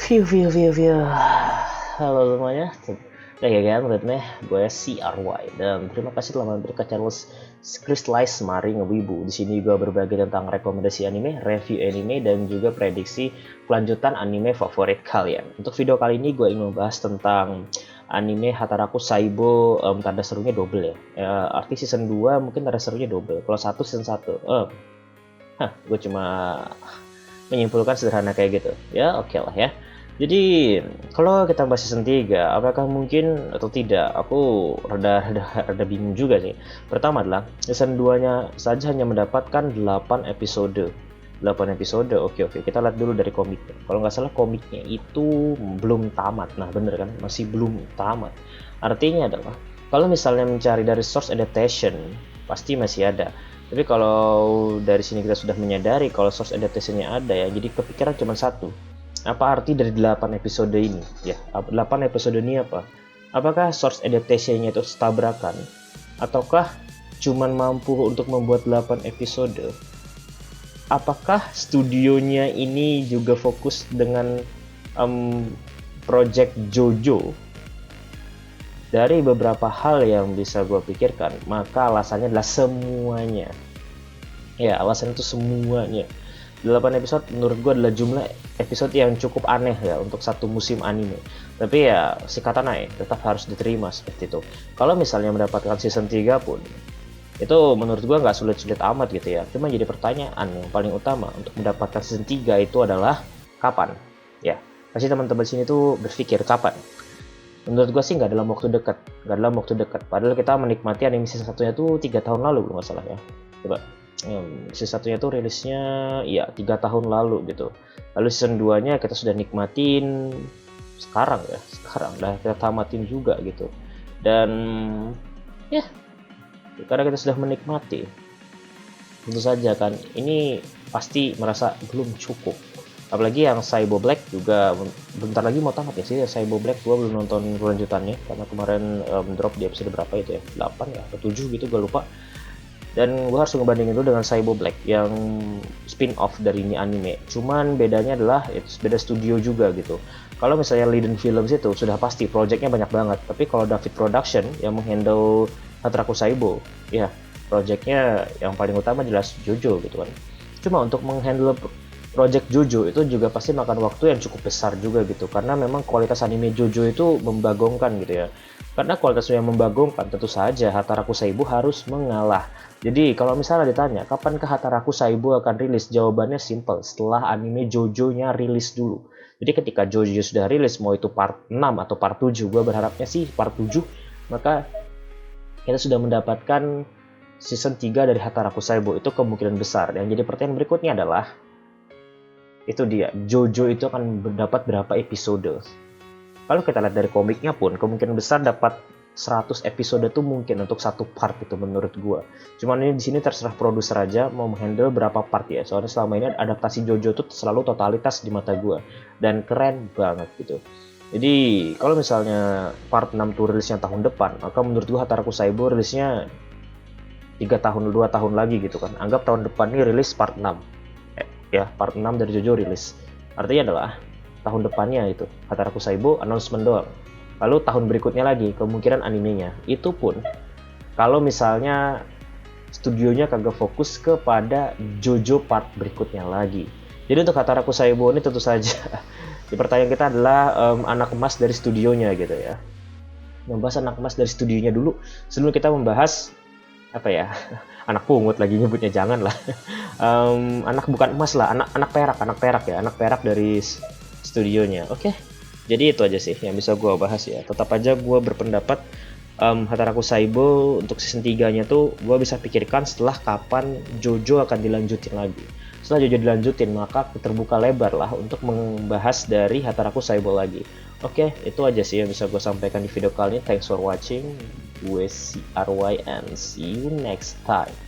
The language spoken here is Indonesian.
View. Halo semuanya, lagi kan ritme gue CRY dan terima kasih telah mampir ke channel Crystallize Mari Ngewibu. Di sini gue berbagi tentang rekomendasi anime, review anime, dan juga prediksi kelanjutan anime favorit kalian. Untuk video kali ini gue ingin membahas tentang anime Hataraku Saibo, tanda serunya double ya. Arti season 2 mungkin tanda serunya double. Kalau satu season 1, gue cuma menyimpulkan sederhana kayak gitu. Ya oke lah ya. Jadi kalau kita bahas season 3, apakah mungkin atau tidak? Aku rada bingung juga sih. Pertama adalah season 2-nya saja hanya mendapatkan 8 episode. 8 episode, oke. Kita lihat dulu dari komiknya. Kalau nggak salah komiknya itu belum tamat. Nah bener kan, masih belum tamat. Artinya adalah, kalau misalnya mencari dari source adaptation, pasti masih ada. Tapi kalau dari sini kita sudah menyadari kalau source adaptation-nya ada ya, jadi kepikiran cuma satu. Apa arti dari 8 episode ini? Ya, 8 episode ini apa? Apakah source adaptation-nya itu tabrakan? Ataukah cuman mampu untuk membuat 8 episode? Apakah studionya ini juga fokus dengan project JoJo? Dari beberapa hal yang bisa gue pikirkan, maka alasannya adalah semuanya. Ya, alasan itu semuanya. 8 episode menurut gue adalah jumlah episode yang cukup aneh ya untuk satu musim anime. Tapi ya si katana tetap harus diterima seperti itu. Kalau misalnya mendapatkan season 3 pun, itu menurut gue nggak sulit-sulit amat gitu ya. Cuma jadi pertanyaan yang paling utama untuk mendapatkan season 3 itu adalah kapan? Ya, pasti teman-teman sini tuh berpikir kapan? Menurut gue sih nggak dalam waktu dekat. Nggak dalam waktu dekat. Padahal kita menikmati anime season satunya tuh 3 tahun lalu kalau nggak salah ya. Coba. Season satunya tuh rilisnya ya 3 tahun lalu gitu. Lalu season 2 nya kita sudah nikmatin sekarang udah kita tamatin juga gitu. Dan ya karena kita sudah menikmati, tentu saja kan ini pasti merasa belum cukup. Apalagi yang Saibo Black juga bentar lagi mau tamat ya sih. Saibo Black gua belum nonton kelanjutannya karena kemarin drop di episode berapa itu ya, 8 ya atau 7 gitu gue lupa. Dan gue harus ngebandingin dulu dengan Saibo Black yang spin-off dari ini anime. Cuman bedanya adalah itu beda studio juga gitu. Kalau misalnya Leiden Films itu sudah pasti projectnya banyak banget. Tapi kalau David Production yang menghandle Hataraku Saibo, ya projectnya yang paling utama jelas JoJo gitu kan. Cuma untuk menghandle project JoJo itu juga pasti makan waktu yang cukup besar juga gitu. Karena memang kualitas anime JoJo itu membagongkan gitu ya. Karena kualitasnya yang membagongkan, tentu saja Hataraku Saibo harus mengalah. Jadi kalau misalnya ditanya kapankah Hataraku Saibo akan rilis, jawabannya simple, setelah anime JoJo-nya rilis dulu. Jadi ketika JoJo sudah rilis, mau itu part 6 atau part 7, gue berharapnya sih part 7, maka kita sudah mendapatkan season 3 dari Hataraku Saibo. Itu kemungkinan besar. Dan jadi pertanyaan berikutnya adalah, itu dia, JoJo itu akan mendapat berapa episode? Kalau kita lihat dari komiknya pun, kemungkinan besar dapat 100 episode tuh mungkin untuk satu part itu menurut gua. Cuman ini di sini terserah produser aja mau menghandle berapa part ya. Soalnya selama ini adaptasi JoJo tuh selalu totalitas di mata gua dan keren banget gitu. Jadi kalau misalnya part 6 tuh rilisnya tahun depan, maka menurut gua Hataraku Saibo rilisnya 2 tahun lagi gitu kan. Anggap tahun depan nih rilis part 6. Ya, part 6 dari JoJo rilis. Artinya adalah tahun depannya itu Hataraku Saibo announcement doang. Lalu tahun berikutnya lagi kemungkinan animenya. Itu pun kalau misalnya studionya kagak fokus kepada JoJo part berikutnya lagi. Jadi untuk Hataraku Saibo ini tentu saja di pertanyaan kita adalah anak emas dari studionya gitu ya. Membahas anak emas dari studionya dulu sebelum kita membahas apa ya, anak pungut lagi nyebutnya, jangan lah. Anak bukan emas lah, anak perak dari studionya. Oke. Jadi itu aja sih yang bisa gue bahas ya. Tetap aja gue berpendapat Hataraku Saibo untuk season 3-nya tuh gue bisa pikirkan setelah kapan JoJo akan dilanjutin lagi. Setelah JoJo dilanjutin, maka terbuka lebar lah untuk membahas dari Hataraku Saibo lagi. Oke, itu aja sih yang bisa gue sampaikan di video kali ini. Thanks for watching. Gue CRY and see you next time.